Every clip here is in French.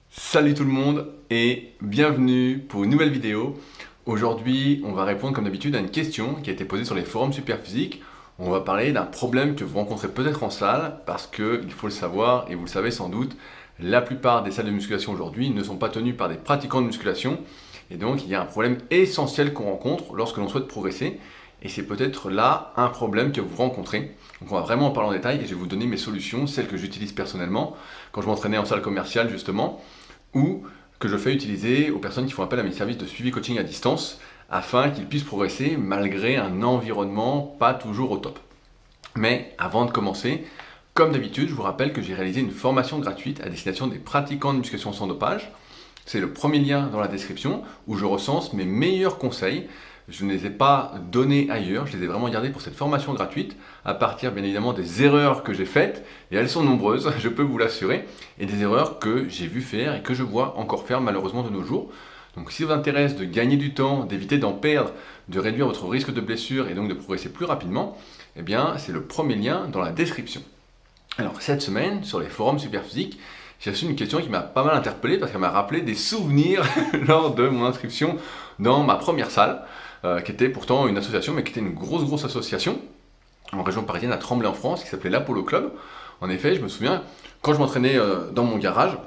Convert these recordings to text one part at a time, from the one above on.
Salut tout le monde et bienvenue pour une nouvelle vidéo. Aujourd'hui, on va répondre comme d'habitude à une question qui a été posée sur les forums Superphysique. On va parler d'un problème que vous rencontrez peut-être en salle parce que, il faut le savoir et vous le savez sans doute, la plupart des salles de musculation aujourd'hui ne sont pas tenues par des pratiquants de musculation et donc il y a un problème essentiel qu'on rencontre lorsque l'on souhaite progresser et c'est peut-être là un problème que vous rencontrez. Donc on va vraiment en parler en détail et je vais vous donner mes solutions, celles que j'utilise personnellement quand je m'entraînais en salle commerciale justement, ou que je fais utiliser aux personnes qui font appel à mes services de suivi coaching à distance afin qu'ils puissent progresser malgré un environnement pas toujours au top. Mais avant de commencer, comme d'habitude, je vous rappelle que j'ai réalisé une formation gratuite à destination des pratiquants de musculation sans dopage. C'est le premier lien dans la description où je recense mes meilleurs conseils. Je ne les ai pas donnés ailleurs, je les ai vraiment gardés pour cette formation gratuite, à partir bien évidemment des erreurs que j'ai faites, et elles sont nombreuses, je peux vous l'assurer, et des erreurs que j'ai vu faire et que je vois encore faire malheureusement de nos jours. Donc si ça vous intéresse de gagner du temps, d'éviter d'en perdre, de réduire votre risque de blessure et donc de progresser plus rapidement, eh bien c'est le premier lien dans la description. Alors cette semaine, sur les forums Superphysique, j'ai reçu une question qui m'a pas mal interpellé parce qu'elle m'a rappelé des souvenirs lors de mon inscription dans ma première salle, qui était pourtant une association, mais qui était une grosse association en région parisienne à Tremblay en France, qui s'appelait l'Apollo Club. En effet, je me souviens, quand je m'entraînais dans mon garage,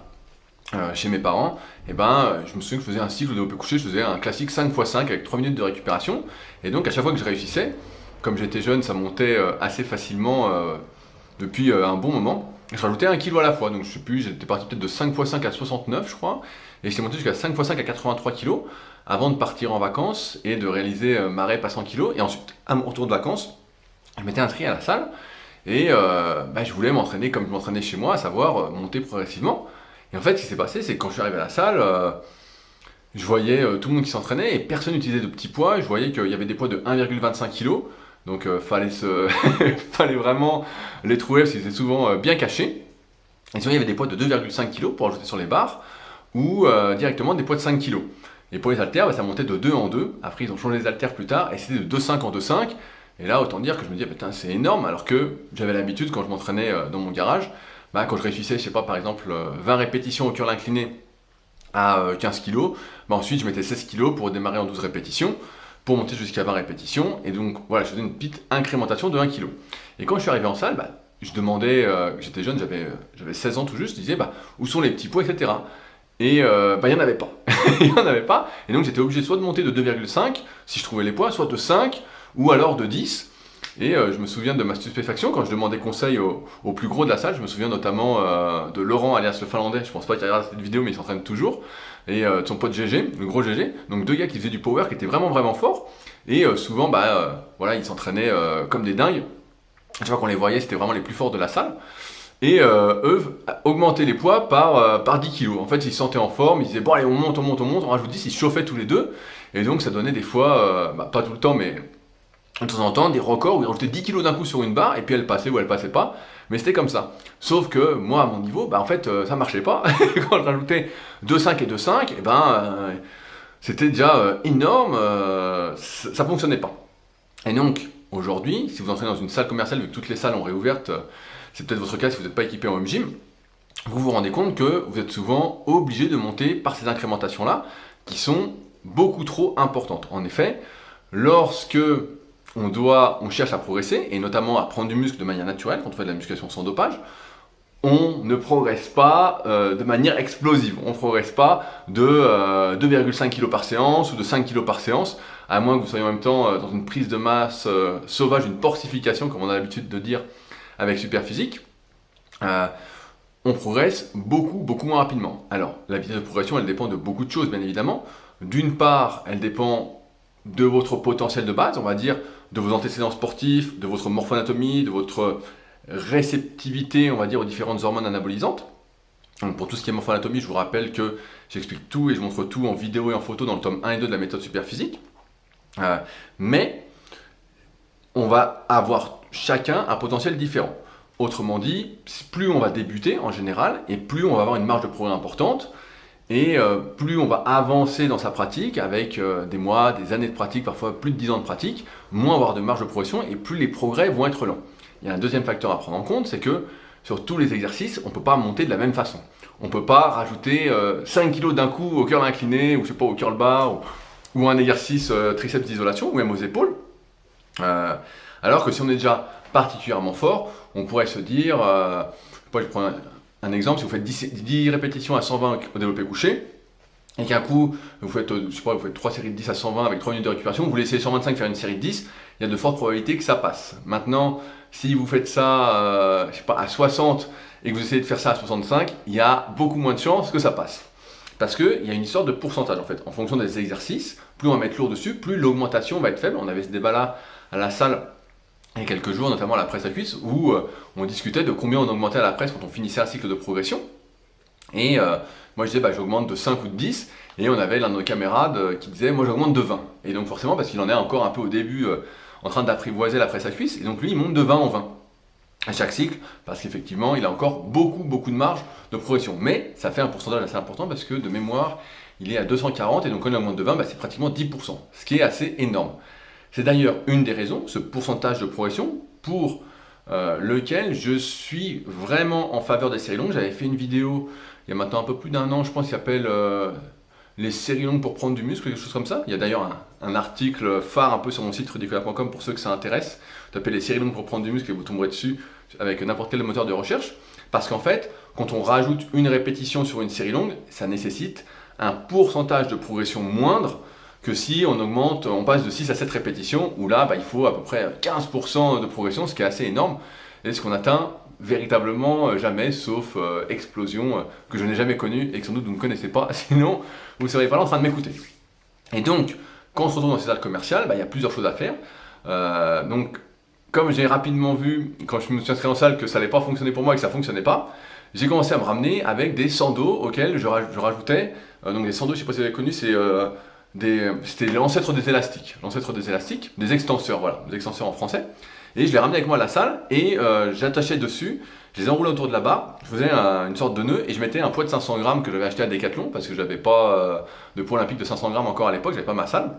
chez mes parents, je me souviens que je faisais un cycle de développé couché, je faisais un classique 5x5 avec 3 minutes de récupération, et donc à chaque fois que je réussissais, comme j'étais jeune, ça montait assez facilement depuis un bon moment, je rajoutais 1 kg à la fois, donc je sais plus, j'étais parti peut-être de 5x5 à 69 je crois, et j'étais monté jusqu'à 5x5 à 83 kg, avant de partir en vacances et de réaliser ma rep à 100 kg, et ensuite, à mon retour de vacances, je m'étais inscrit à la salle, et je voulais m'entraîner comme je m'entraînais chez moi, à savoir monter progressivement. Et en fait, ce qui s'est passé, c'est que quand je suis arrivé à la salle, je voyais tout le monde qui s'entraînait, et personne n'utilisait de petits poids, je voyais qu'il y avait des poids de 1,25 kg, donc fallait vraiment les trouver, parce qu'ils étaient souvent bien cachés. Et sinon, il y avait des poids de 2,5 kg pour ajouter sur les barres, ou directement des poids de 5 kg. Et pour les haltères, ça montait de 2 en 2. Après, ils ont changé les haltères plus tard et c'était de 2,5 en 2,5. Et là, autant dire que je me disais, putain, c'est énorme. Alors que j'avais l'habitude, quand je m'entraînais dans mon garage, quand je réussissais, je sais pas, par exemple, 20 répétitions au curl incliné à 15 kg, ensuite je mettais 16 kg pour démarrer en 12 répétitions, pour monter jusqu'à 20 répétitions. Et donc, voilà, je faisais une petite incrémentation de 1 kg. Et quand je suis arrivé en salle, je demandais, j'étais jeune, j'avais 16 ans tout juste, je disais, où sont les petits poids, etc. Et il n'y en avait pas. Il n'y en avait pas. Et donc j'étais obligé soit de monter de 2,5 si je trouvais les poids, soit de 5 ou alors de 10. Et je me souviens de ma stupéfaction quand je demandais conseil au plus gros de la salle. Je me souviens notamment de Laurent alias le Finlandais. Je pense pas qu'il regarde cette vidéo, mais il s'entraîne toujours. Et de son pote GG, le gros GG. Donc deux gars qui faisaient du power, qui étaient vraiment forts. Et souvent, ils s'entraînaient comme des dingues. Chaque fois qu'on les voyait, c'était vraiment les plus forts de la salle. Et eux augmentaient les poids par 10 kg. En fait, ils se sentaient en forme, ils disaient bon allez on monte, on rajoute 10, ils se chauffaient tous les deux. Et donc ça donnait des fois, pas tout le temps, mais de temps en temps, des records où ils rajoutaient 10 kg d'un coup sur une barre, et puis elle passait ou elle passait pas. Mais c'était comme ça. Sauf que moi, à mon niveau, en fait, ça marchait pas. Quand je rajoutais 2,5 et 2,5, c'était déjà énorme, ça fonctionnait pas. Et donc, aujourd'hui, si vous entrez dans une salle commerciale, vu que toutes les salles ont réouvertes, c'est peut-être votre cas si vous n'êtes pas équipé en home gym, vous vous rendez compte que vous êtes souvent obligé de monter par ces incrémentations-là qui sont beaucoup trop importantes. En effet, lorsque on cherche à progresser, et notamment à prendre du muscle de manière naturelle, quand on fait de la musculation sans dopage, on ne progresse pas de manière explosive. On ne progresse pas de 2,5 kg par séance ou de 5 kg par séance, à moins que vous soyez en même temps dans une prise de masse sauvage, une porcification, comme on a l'habitude de dire, avec Superphysique, on progresse beaucoup moins rapidement. Alors, la vitesse de progression, elle dépend de beaucoup de choses, bien évidemment. D'une part, elle dépend de votre potentiel de base, on va dire, de vos antécédents sportifs, de votre morphoanatomie, de votre réceptivité, on va dire, aux différentes hormones anabolisantes. Donc, pour tout ce qui est morphoanatomie, je vous rappelle que j'explique tout et je montre tout en vidéo et en photo dans le tome 1 et 2 de la méthode Superphysique. Mais on va avoir chacun un potentiel différent. Autrement dit, plus on va débuter en général, et plus on va avoir une marge de progrès importante, et plus on va avancer dans sa pratique, avec des mois, des années de pratique, parfois plus de 10 ans de pratique, moins avoir de marge de progression, et plus les progrès vont être lents. il y a un deuxième facteur à prendre en compte, c'est que sur tous les exercices, on ne peut pas monter de la même façon. On ne peut pas rajouter 5 kg d'un coup au curl incliné, ou je sais pas, au curl bar, ou un exercice triceps d'isolation, ou même aux épaules. Alors que si on est déjà particulièrement fort, on pourrait se dire, je prends un exemple, si vous faites 10 répétitions à 120 au développé couché, et qu'un coup, vous faites 3 séries de 10 à 120 avec 3 minutes de récupération, vous laissez 125 faire une série de 10, il y a de fortes probabilités que ça passe. Maintenant, si vous faites ça à 60 et que vous essayez de faire ça à 65, il y a beaucoup moins de chances que ça passe. Parce qu'il y a une histoire de pourcentage en fait. En fonction des exercices, plus on va mettre lourd dessus, plus l'augmentation va être faible. On avait ce débat-là à la salle il y a quelques jours, notamment à la presse à cuisse, où on discutait de combien on augmentait à la presse quand on finissait un cycle de progression. Et moi je disais j'augmente de 5 ou de 10, et on avait l'un de nos camarades qui disait moi j'augmente de 20. Et donc forcément parce qu'il en est encore un peu au début en train d'apprivoiser la presse à cuisse, et donc lui il monte de 20 en 20 à chaque cycle, parce qu'effectivement il a encore beaucoup de marge de progression. Mais ça fait un pourcentage assez important parce que de mémoire il est à 240, et donc quand il augmente de 20, c'est pratiquement 10%, ce qui est assez énorme. C'est d'ailleurs une des raisons, ce pourcentage de progression, pour lequel je suis vraiment en faveur des séries longues. J'avais fait une vidéo il y a maintenant un peu plus d'un an, je pense, qui s'appelle les séries longues pour prendre du muscle, quelque chose comme ça. Il y a d'ailleurs un article phare un peu sur mon site rudicola.com pour ceux que ça intéresse. Vous tapez les séries longues pour prendre du muscle et vous tomberez dessus avec n'importe quel moteur de recherche. Parce qu'en fait, quand on rajoute une répétition sur une série longue, ça nécessite un pourcentage de progression moindre que si on passe de 6 à 7 répétitions, où là, il faut à peu près 15% de progression, ce qui est assez énorme, et ce qu'on atteint véritablement jamais, sauf explosion que je n'ai jamais connue et que sans doute vous ne connaissez pas, sinon vous ne seriez pas là en train de m'écouter. Et donc, quand on se retrouve dans ces salles commerciales, il y a plusieurs choses à faire. Donc, comme j'ai rapidement vu, quand je me suis inscrit en salle, que ça n'allait pas fonctionner pour moi et que ça ne fonctionnait pas, j'ai commencé à me ramener avec des sandos auxquels je rajoutais, donc des sandos, je ne sais pas si vous avez connu, c'était l'ancêtre des élastiques, des extenseurs, voilà, des extenseurs en français. Et je les ramenais avec moi à la salle et j'attachais dessus, je les enroulais autour de la barre, je faisais une sorte de nœud et je mettais un poids de 500 grammes que j'avais acheté à Decathlon parce que je n'avais pas de poids olympique de 500 grammes encore à l'époque, j'avais pas ma salle.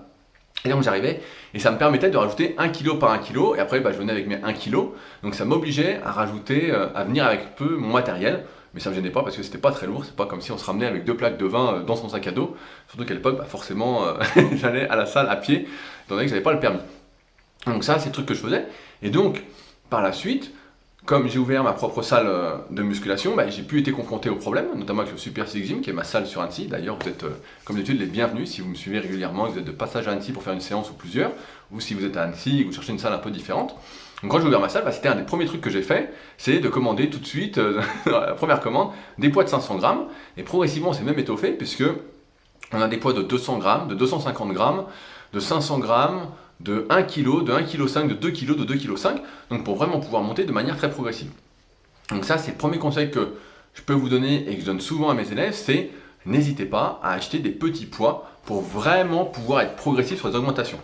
Et donc j'arrivais et ça me permettait de rajouter 1 kg par 1 kg, et après je venais avec mes 1 kg, donc ça m'obligeait à rajouter, à venir avec peu mon matériel. Mais ça me gênait pas parce que c'était pas très lourd, c'est pas comme si on se ramenait avec 2 plaques de vin dans son sac à dos. Surtout qu'à l'époque, forcément, j'allais à la salle à pied, étant donné que j'avais pas le permis. Donc ça, c'est le truc que je faisais. Et donc, par la suite, comme j'ai ouvert ma propre salle de musculation, j'ai pu être confronté au problème, notamment avec le Super Physique Gym, qui est ma salle sur Annecy. D'ailleurs, vous êtes, comme d'habitude, les bienvenus si vous me suivez régulièrement, que vous êtes de passage à Annecy pour faire une séance ou plusieurs, ou si vous êtes à Annecy et que vous cherchez une salle un peu différente. Donc quand j'ai ouvert ma salle, c'était un des premiers trucs que j'ai fait, c'est de commander tout de suite, la première commande, des poids de 500 grammes, et progressivement on s'est même étoffé, puisque on a des poids de 200 grammes, de 250 grammes, de 500 grammes, de 1 kg, de 1,5 kg, de 2 kg, de 2,5 kg, donc pour vraiment pouvoir monter de manière très progressive. Donc ça, c'est le premier conseil que je peux vous donner et que je donne souvent à mes élèves, c'est n'hésitez pas à acheter des petits poids pour vraiment pouvoir être progressif sur les augmentations.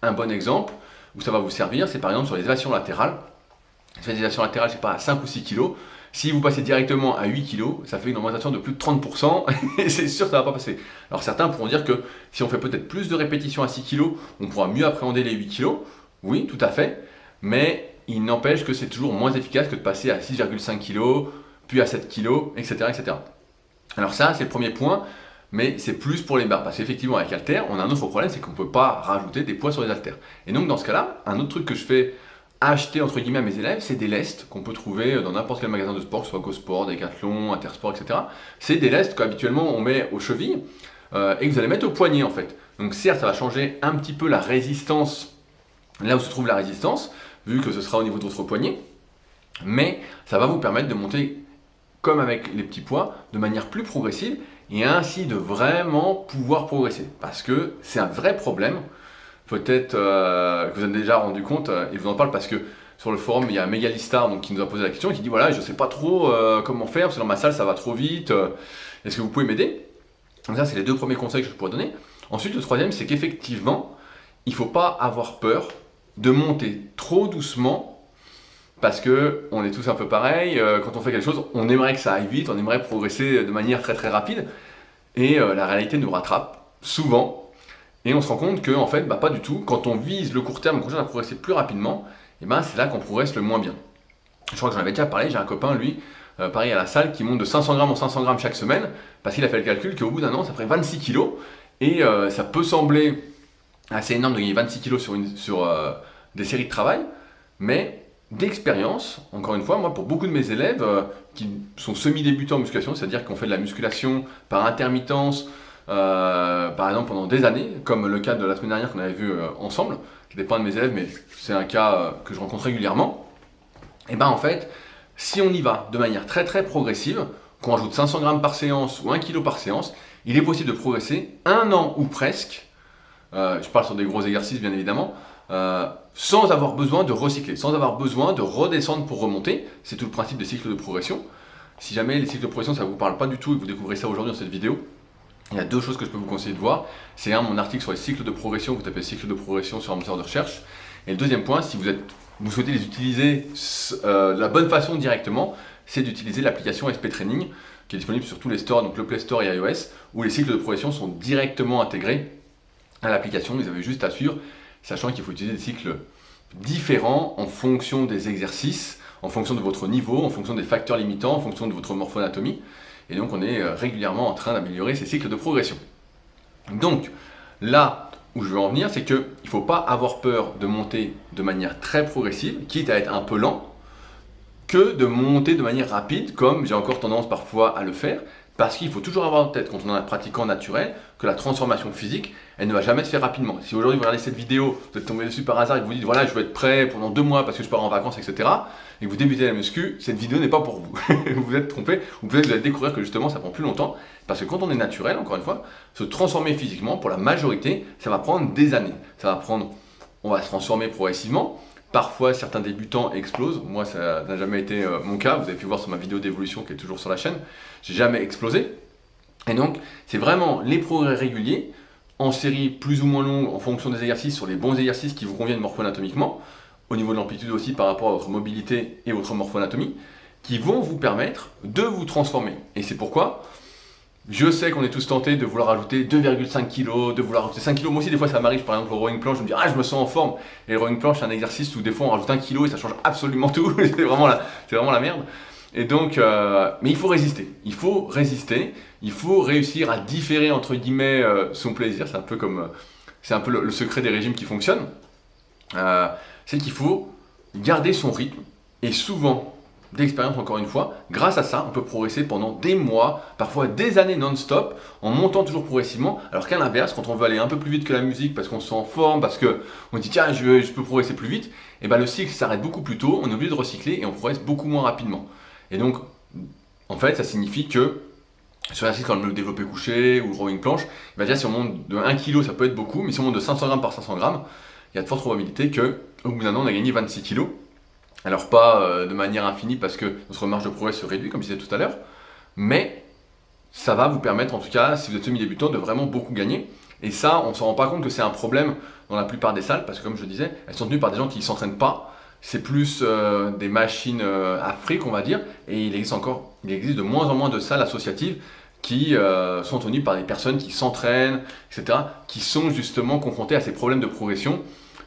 Un bon exemple, où ça va vous servir, c'est par exemple sur les élévations latérales. Sur les élévations latérales, je sais pas, à 5 ou 6 kg. Si vous passez directement à 8 kg, ça fait une augmentation de plus de 30%, et c'est sûr que ça ne va pas passer. Alors certains pourront dire que si on fait peut-être plus de répétitions à 6 kg, on pourra mieux appréhender les 8 kg. Oui, tout à fait, mais il n'empêche que c'est toujours moins efficace que de passer à 6,5 kg, puis à 7 kg, etc., etc. Alors ça, c'est le premier point. Mais c'est plus pour les barres, parce qu'effectivement avec haltères, on a un autre problème, c'est qu'on ne peut pas rajouter des poids sur les haltères. Et donc dans ce cas-là, un autre truc que je fais acheter entre guillemets à mes élèves, c'est des lestes qu'on peut trouver dans n'importe quel magasin de sport, que ce soit GoSport, Decathlon, Intersport, etc. C'est des lestes qu'habituellement on met aux chevilles et que vous allez mettre au poignet en fait. Donc certes, ça va changer un petit peu la résistance, là où se trouve la résistance, vu que ce sera au niveau de votre poignet, mais ça va vous permettre de monter comme avec les petits poids, de manière plus progressive, et ainsi de vraiment pouvoir progresser. Parce que c'est un vrai problème, peut-être que vous en avez déjà rendu compte, et je vous en parle parce que sur le forum, il y a Megalistar donc, qui nous a posé la question, et qui dit voilà, je ne sais pas trop comment faire, parce que dans ma salle, ça va trop vite, est-ce que vous pouvez m'aider? Donc ça, c'est les deux premiers conseils que je pourrais donner. Ensuite, le troisième, c'est qu'effectivement, il ne faut pas avoir peur de monter trop doucement, parce que on est tous un peu pareil, quand on fait quelque chose, on aimerait que ça aille vite, on aimerait progresser de manière très très rapide, et la réalité nous rattrape souvent, et on se rend compte que en fait, pas du tout. Quand on vise le court terme, qu'on cherche à progresser plus rapidement, et c'est là qu'on progresse le moins bien. Je crois que j'en avais déjà parlé, j'ai un copain, lui, pareil à la salle, qui monte de 500 grammes en 500 grammes chaque semaine, parce qu'il a fait le calcul qu'au bout d'un an, ça ferait 26 kilos. Et ça peut sembler assez énorme de gagner 26 kilos sur des séries de travail, mais d'expérience, encore une fois, moi pour beaucoup de mes élèves qui sont semi-débutants en musculation, c'est-à-dire qu'on fait de la musculation par intermittence, par exemple pendant des années, comme le cas de la semaine dernière qu'on avait vu ensemble, qui n'était pas un de mes élèves, mais c'est un cas que je rencontre régulièrement, et ben en fait, si on y va de manière très très progressive, qu'on rajoute 500 grammes par séance ou 1 kg par séance, il est possible de progresser un an ou presque, je parle sur des gros exercices bien évidemment, sans avoir besoin de recycler, sans avoir besoin de redescendre pour remonter. C'est tout le principe des cycles de progression. Si jamais les cycles de progression ça ne vous parle pas du tout et que vous découvrez ça aujourd'hui dans cette vidéo, il y a deux choses que je peux vous conseiller de voir. C'est mon article sur les cycles de progression, vous tapez cycle de progression sur un moteur de recherche. Et le deuxième point, si vous souhaitez les utiliser de la bonne façon directement, c'est d'utiliser l'application SP Training qui est disponible sur tous les stores, donc le Play Store et iOS, où les cycles de progression sont directement intégrés à l'application. Vous avez juste à suivre, sachant qu'il faut utiliser des cycles différents en fonction des exercices, en fonction de votre niveau, en fonction des facteurs limitants, en fonction de votre morphoanatomie. Et donc on est régulièrement en train d'améliorer ces cycles de progression. Donc là où je veux en venir, c'est qu'il ne faut pas avoir peur de monter de manière très progressive, quitte à être un peu lent, que de monter de manière rapide, comme j'ai encore tendance parfois à le faire, parce qu'il faut toujours avoir en tête, quand on est un pratiquant naturel, que la transformation physique, elle ne va jamais se faire rapidement. Si aujourd'hui vous regardez cette vidéo, vous êtes tombé dessus par hasard et que vous dites voilà, je veux être prêt pendant 2 mois parce que je pars en vacances, etc., et que vous débutez la muscu, cette vidéo n'est pas pour vous. Vous vous êtes trompé, ou peut-être vous allez découvrir que justement ça prend plus longtemps, parce que quand on est naturel, encore une fois, se transformer physiquement, pour la majorité, ça va prendre des années. On va se transformer progressivement. Parfois, certains débutants explosent. Moi, ça n'a jamais été mon cas. Vous avez pu voir sur ma vidéo d'évolution qui est toujours sur la chaîne. J'ai jamais explosé. Et donc, c'est vraiment les progrès réguliers, en série plus ou moins longue, en fonction des exercices, sur les bons exercices qui vous conviennent morpho-anatomiquement, au niveau de l'amplitude aussi par rapport à votre mobilité et votre morpho-anatomie, qui vont vous permettre de vous transformer. Et c'est pourquoi je sais qu'on est tous tentés de vouloir ajouter 2,5 kg, de vouloir ajouter 5 kg. Moi aussi, des fois, ça m'arrive, par exemple, au rowing planche, je me dis, ah, je me sens en forme. Et le rowing planche, c'est un exercice où des fois, on rajoute 1 kg et ça change absolument tout. C'est vraiment la merde. Et donc, mais il faut résister. Il faut résister. Il faut réussir à différer, entre guillemets, son plaisir. C'est un peu le secret des régimes qui fonctionnent. C'est qu'il faut garder son rythme. Et souvent, d'expérience encore une fois, grâce à ça, on peut progresser pendant des mois, parfois des années non-stop, en montant toujours progressivement, alors qu'à l'inverse, quand on veut aller un peu plus vite que la musique, parce qu'on se sent en forme, parce qu'on dit tiens, je peux progresser plus vite, et ben le cycle s'arrête beaucoup plus tôt, on est obligé de recycler et on progresse beaucoup moins rapidement. Et donc, en fait, ça signifie que sur un exercice comme le développé couché ou le rowing planche, ben déjà si on monte de 1 kg, ça peut être beaucoup, mais si on monte de 500 grammes par 500 grammes, il y a de fortes probabilités qu'au bout d'un an, on a gagné 26 kg. Alors pas de manière infinie parce que notre marge de progrès se réduit, comme je disais tout à l'heure, mais ça va vous permettre, en tout cas, si vous êtes semi-débutant, de vraiment beaucoup gagner. Et ça, on ne s'en rend pas compte que c'est un problème dans la plupart des salles, parce que comme je disais, elles sont tenues par des gens qui ne s'entraînent pas. C'est plus des machines à fric, on va dire, et il existe de moins en moins de salles associatives qui sont tenues par des personnes qui s'entraînent, etc., qui sont justement confrontées à ces problèmes de progression,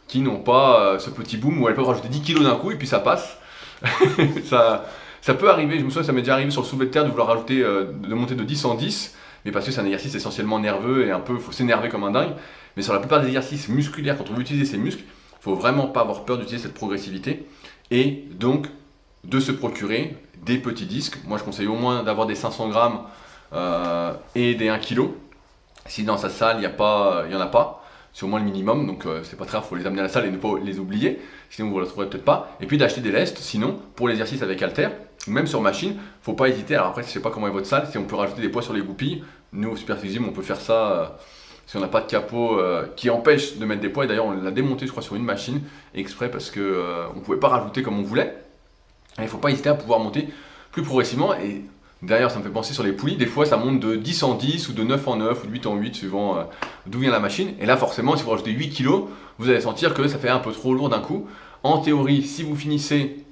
qui n'ont pas ce petit boom où elles peuvent rajouter 10 kg d'un coup et puis ça passe. ça peut arriver, je me souviens, ça m'est déjà arrivé sur le soulevé de terre de vouloir rajouter, de monter de 10 en 10, mais parce que c'est un exercice essentiellement nerveux et un peu, il faut s'énerver comme un dingue. Mais sur la plupart des exercices musculaires, quand on veut utiliser ses muscles, il ne faut vraiment pas avoir peur d'utiliser cette progressivité et donc de se procurer des petits disques. Moi je conseille au moins d'avoir des 500 grammes et des 1 kg. Si dans sa salle il n'y en a pas, c'est au moins le minimum, donc c'est pas très grave, il faut les amener à la salle et ne pas les oublier, sinon vous ne la trouverez peut-être pas. Et puis d'acheter des lestes, sinon, pour l'exercice avec haltère, même sur machine, faut pas hésiter. Alors après, je sais pas comment est votre salle, si on peut rajouter des poids sur les goupilles, nous au Super Physique Gym, on peut faire ça si on n'a pas de capot qui empêche de mettre des poids. Et d'ailleurs, on l'a démonté, je crois, sur une machine, exprès parce que on pouvait pas rajouter comme on voulait. Et il faut pas hésiter à pouvoir monter plus progressivement. Et d'ailleurs, ça me fait penser sur les poulies, des fois ça monte de 10 en 10 ou de 9 en 9 ou de 8 en 8 suivant d'où vient la machine. Et là forcément, si vous rajoutez 8 kg, vous allez sentir que ça fait un peu trop lourd d'un coup. En théorie, si vous finissez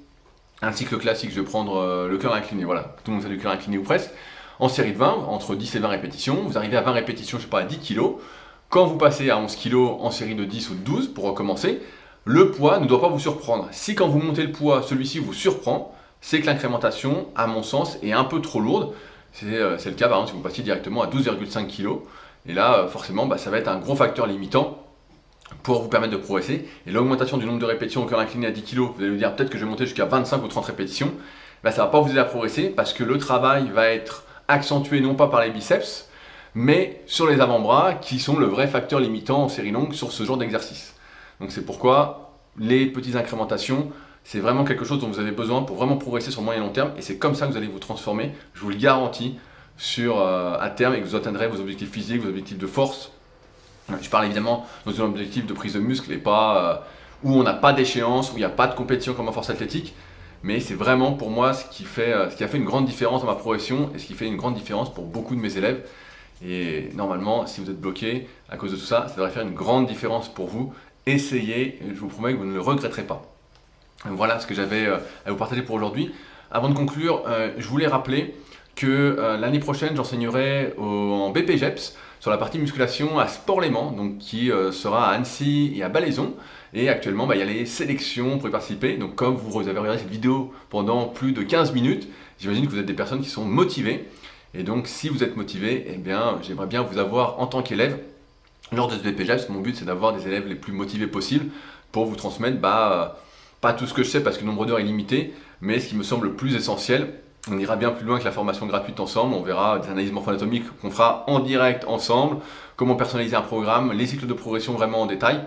un cycle classique, je vais prendre le cœur incliné, voilà, tout le monde fait du cœur incliné ou presque, en série de 20, entre 10 et 20 répétitions, vous arrivez à 20 répétitions, je sais pas, à 10 kg. Quand vous passez à 11 kg en série de 10 ou de 12 pour recommencer, le poids ne doit pas vous surprendre. Si quand vous montez le poids, celui-ci vous surprend, c'est que l'incrémentation, à mon sens, est un peu trop lourde. C'est le cas par exemple si vous passiez directement à 12,5 kg. Et là, forcément, ça va être un gros facteur limitant pour vous permettre de progresser. Et l'augmentation du nombre de répétitions au cœur incliné à 10 kg, vous allez vous dire peut-être que je vais monter jusqu'à 25 ou 30 répétitions. Ça ne va pas vous aider à progresser parce que le travail va être accentué non pas par les biceps, mais sur les avant-bras qui sont le vrai facteur limitant en série longue sur ce genre d'exercice. Donc c'est pourquoi les petites incrémentations, c'est vraiment quelque chose dont vous avez besoin pour vraiment progresser sur moyen et long terme, et c'est comme ça que vous allez vous transformer, je vous le garantis, à terme, et que vous atteindrez vos objectifs physiques, vos objectifs de force. Je parle évidemment dans un objectif de prise de muscle et pas où on n'a pas d'échéance, où il n'y a pas de compétition comme en force athlétique, mais c'est vraiment pour moi ce qui a fait une grande différence dans ma progression et ce qui fait une grande différence pour beaucoup de mes élèves. Et normalement, si vous êtes bloqué à cause de tout ça, ça devrait faire une grande différence pour vous. Essayez, et je vous promets que vous ne le regretterez pas. Donc voilà ce que j'avais à vous partager pour aujourd'hui. Avant de conclure, je voulais rappeler que l'année prochaine, j'enseignerai en BPGEPS sur la partie musculation à Sport-Léman, donc qui sera à Annecy et à Ballaison. Et actuellement, il y a les sélections pour y participer. Donc comme vous avez regardé cette vidéo pendant plus de 15 minutes, j'imagine que vous êtes des personnes qui sont motivées. Et donc si vous êtes motivé, eh bien, j'aimerais bien vous avoir en tant qu'élève lors de ce BPGEPS. Mon but, c'est d'avoir des élèves les plus motivés possibles pour vous transmettre pas tout ce que je sais parce que le nombre d'heures est limité, mais ce qui me semble le plus essentiel. On ira bien plus loin que la formation gratuite ensemble, on verra des analyses morpho-anatomiques qu'on fera en direct ensemble, comment personnaliser un programme, les cycles de progression vraiment en détail.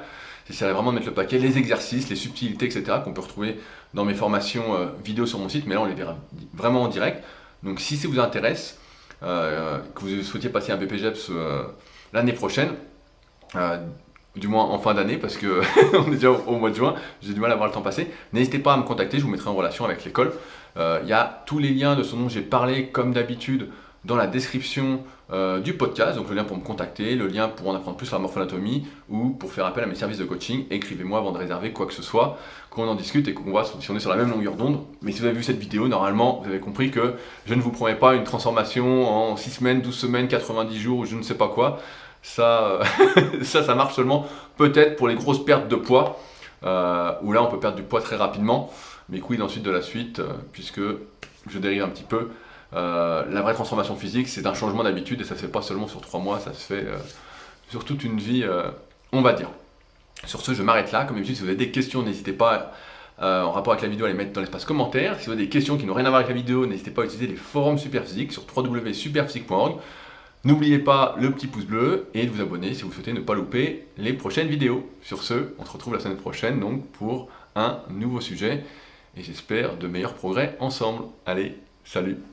J'essaierai vraiment de mettre le paquet, les exercices, les subtilités, etc. qu'on peut retrouver dans mes formations vidéo sur mon site, mais là on les verra vraiment en direct. Donc si ça vous intéresse, que vous souhaitiez passer un BPGEPS l'année prochaine, du moins en fin d'année parce que on est déjà au mois de juin, j'ai du mal à voir le temps passer. N'hésitez pas à me contacter, je vous mettrai en relation avec l'école. Il y a tous les liens de ce dont j'ai parlé comme d'habitude dans la description du podcast, donc le lien pour me contacter, le lien pour en apprendre plus sur la morpho-anatomie ou pour faire appel à mes services de coaching. Écrivez-moi avant de réserver quoi que ce soit, qu'on en discute et qu'on voit si on est sur la même longueur d'onde. Mais si vous avez vu cette vidéo, normalement vous avez compris que je ne vous promets pas une transformation en 6 semaines, 12 semaines, 90 jours ou je ne sais pas quoi. Ça, ça marche seulement peut-être pour les grosses pertes de poids, où là on peut perdre du poids très rapidement, mais quid ensuite de la suite, puisque je dérive un petit peu. La vraie transformation physique, c'est un changement d'habitude et ça se fait pas seulement sur 3 mois, ça se fait sur toute une vie, on va dire. Sur ce, je m'arrête là. Comme d'habitude, si vous avez des questions, n'hésitez pas en rapport avec la vidéo à les mettre dans l'espace commentaire. Si vous avez des questions qui n'ont rien à voir avec la vidéo, n'hésitez pas à utiliser les forums Superphysique sur www.superphysique.org. N'oubliez pas le petit pouce bleu et de vous abonner si vous souhaitez ne pas louper les prochaines vidéos. Sur ce, on se retrouve la semaine prochaine donc pour un nouveau sujet et j'espère de meilleurs progrès ensemble. Allez, salut!